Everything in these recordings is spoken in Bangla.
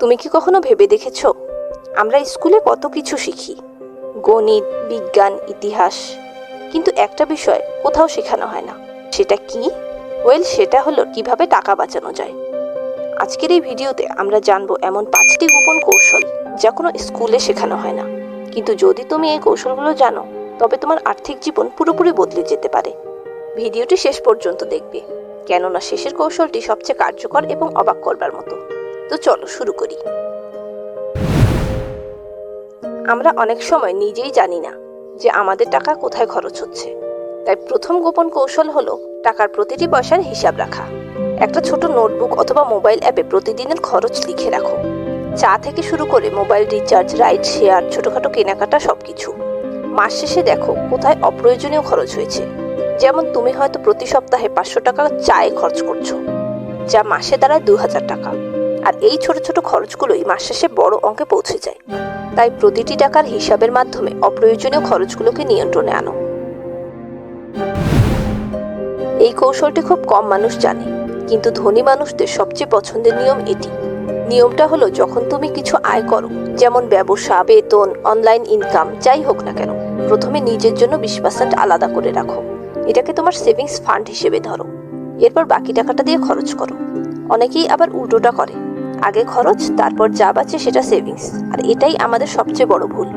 তুমি কি কখনো ভেবে দেখেছো আমরা স্কুলে কত কিছু শিখি, গণিত, বিজ্ঞান, ইতিহাস, কিন্তু একটা বিষয় কোথাও শেখানো হয় না। সেটা কি? সেটা হলো কিভাবে টাকা বাঁচানো যায়। আজকের এই ভিডিওতে আমরা জানবো এমন 5টি গোপন কৌশল যা কোনো স্কুলে শেখানো হয় না, কিন্তু যদি তুমি এই কৌশলগুলো জানো তবে তোমার আর্থিক জীবন পুরোপুরি বদলে যেতে পারে। ভিডিওটি শেষ পর্যন্ত দেখবে, কেননা শেষের কৌশলটি সবচেয়ে কার্যকর এবং অবাক করবার মতো। তো চলো শুরু করি। আমরা অনেক সময় নিজেই জানি না যে আমাদের টাকা কোথায় খরচ হচ্ছে। তাই প্রথম গোপন কৌশল হলো টাকার প্রতিটি পয়সার হিসাব রাখা। একটা ছোট নোটবুক অথবা মোবাইল অ্যাপে প্রতিদিনের খরচ লিখে রাখো। চা থেকে শুরু করে মোবাইল রিচার্জ, রাইড শেয়ার, ছোটখাটো কেনাকাটা সবকিছু। মাস শেষে দেখো কোথায় অপ্রয়োজনীয় খরচ হয়েছে। যেমন তুমি হয়তো প্রতি সপ্তাহে 500 টাকা চায়ে খরচ করছো, যা মাসে দাঁড়ায় 2000 টাকা। আর এই ছোট ছোট খরচগুলোই মাস শেষে বড় অঙ্কে পৌঁছে যায়। তাই প্রতিটি টাকার হিসাবের মাধ্যমে অপ্রয়োজনীয় খরচগুলোকে নিয়ন্ত্রণে আনো। এই কৌশলটি খুব কম মানুষ জানে, কিন্তু ধনী মানুষদের সবচেয়ে পছন্দের নিয়ম এটি। নিয়মটা হলো, যখন তুমি কিছু আয় করো, যেমন ব্যবসা, বেতন, অনলাইন ইনকাম, যাই হোক না কেন, প্রথমে নিজের জন্য 20% আলাদা করে রাখো। এটাকে তোমার সেভিংস ফান্ড হিসেবে ধরো। এরপর বাকি টাকাটা দিয়ে খরচ করো। অনেকেই আবার উল্টোটা করে, আগে খরচ, তারপর যা বাঁচে সেটা সেভিংস। আর এটাই আমাদের সবচেয়ে বড় ভুল।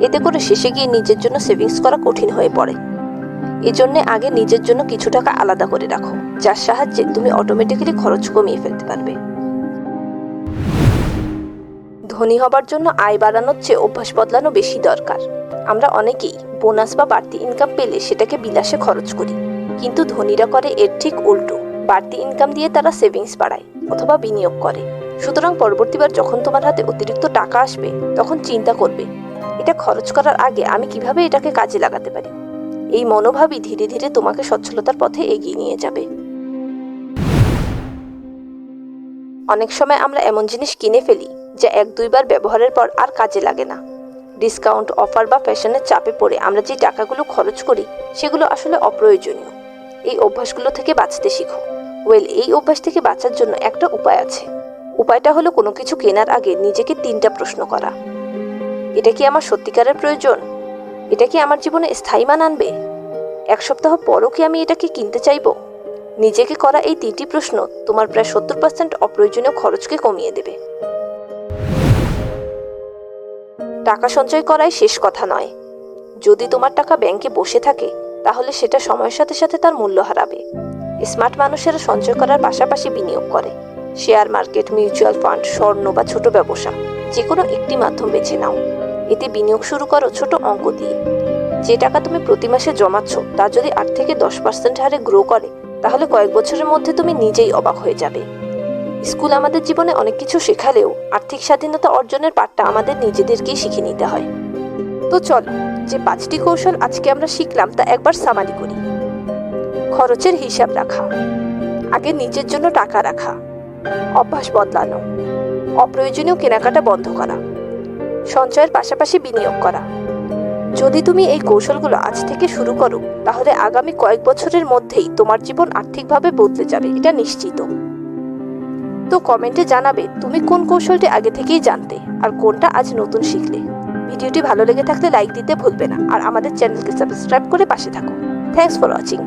এতে করে শেষে গিয়ে নিজের জন্য সেভিংস করা কঠিন হয়ে পড়ে। এজন্য আগে নিজের জন্য কিছু টাকা আলাদা করে রাখো, যার সাহায্যে তুমি অটোমেটিক্যালি খরচ কমিয়ে ফেলতে পারবে। ধনী হবার জন্য আয় বাড়ানোর চেয়ে অভ্যাস বদলানো বেশি দরকার। আমরা অনেকেই বোনাস বা বাড়তি ইনকাম পেলে সেটাকে বিলাসে খরচ করি, কিন্তু ধনীরা করে এর ঠিক উল্টো। বাড়তি ইনকাম দিয়ে তারা সেভিংস বাড়ায় অথবা বিনিয়োগ করে। সুতরাং পরবর্তীবার যখন তোমার হাতে অতিরিক্ত টাকা আসবে, তখন চিন্তা করবে, এটা খরচ করার আগে আমি কিভাবে এটাকে কাজে লাগাতে পারি। এই মনোভাবই ধীরে ধীরে তোমাকে সচ্ছলতার পথে এগিয়ে নিয়ে যাবে। অনেক সময় আমরা এমন জিনিস কিনে ফেলি যা 1-2 বার ব্যবহারের পর আর কাজে লাগে না। ডিসকাউন্ট, অফার বা ফ্যাশনের চাপে পড়ে আমরা যে টাকাগুলো খরচ করি সেগুলো আসলে অপ্রয়োজনীয়। এই অভ্যাসগুলো থেকে বাঁচতে শিখো। এই অভ্যাস থেকে বাঁচার জন্য একটা উপায় আছে। উপায়টা হলো কোনো কিছু কেনার আগে নিজেকে 3টা প্রশ্ন করা। এটা কি আমার সত্যিকারের প্রয়োজন? এটা কি আমার জীবনে স্থায়ী মান আনবে? 1 সপ্তাহ পরও কি আমি এটাকে কিনতে চাইবো? নিজেকে করা এই 3টি প্রশ্ন তোমার প্রায় 70% অপ্রয়োজনীয় খরচকে কমিয়ে দেবে। টাকা সঞ্চয় করাই শেষ কথা নয়। যদি তোমার টাকা ব্যাংকে বসে থাকে, তাহলে সেটা সময়ের সাথে সাথে তার মূল্য হারাবে। স্মার্ট মানুষেরা সঞ্চয় করার পাশাপাশি বিনিয়োগ করে। শেয়ার মার্কেট, মিউচুয়াল ফান্ড, স্বর্ণ বা ছোট ব্যবসা, যে কোনো একটি মাধ্যম বেছে নাও। এতে বিনিয়োগ শুরু করো ছোট অঙ্ক দিয়ে। যে টাকা তুমি প্রতি মাসে জমাচ্ছ তা যদি 8 থেকে 10% হারে গ্রো করে, তাহলে কয়েক বছরের মধ্যে তুমি নিজেই অবাক হয়ে যাবে। স্কুল আমাদের জীবনে অনেক কিছু শেখালেও আর্থিক স্বাধীনতা অর্জনের পাঠটা আমাদের নিজেদেরকেই শিখে নিতে হয়। তো চলো, যে 5টি কৌশল আজকে আমরা শিখলাম তা একবার সামারি করি। খরচের হিসাব রাখা, আগে নিজের জন্য টাকা রাখা, অভ্যাস বদলানো, অপ্রয়োজনীয় কেনাকাটা বন্ধ করা, সঞ্চয়ের পাশাপাশি বিনিয়োগ করা। যদি তুমি এই কৌশলগুলো আজ থেকে শুরু করো, তাহলে আগামী কয়েক বছরের মধ্যেই তোমার জীবন আর্থিকভাবে বদলে যাবে, এটা নিশ্চিত। তো কমেন্টে জানাবে তুমি কোন কৌশলটি আগে থেকেই জানতে আর কোনটা আজ নতুন শিখলে। ভিডিওটি ভালো লেগে থাকলে লাইক দিতে ভুলবে না, আর আমাদের চ্যানেলকে সাবস্ক্রাইব করে পাশে থাকো। Thanks for watching.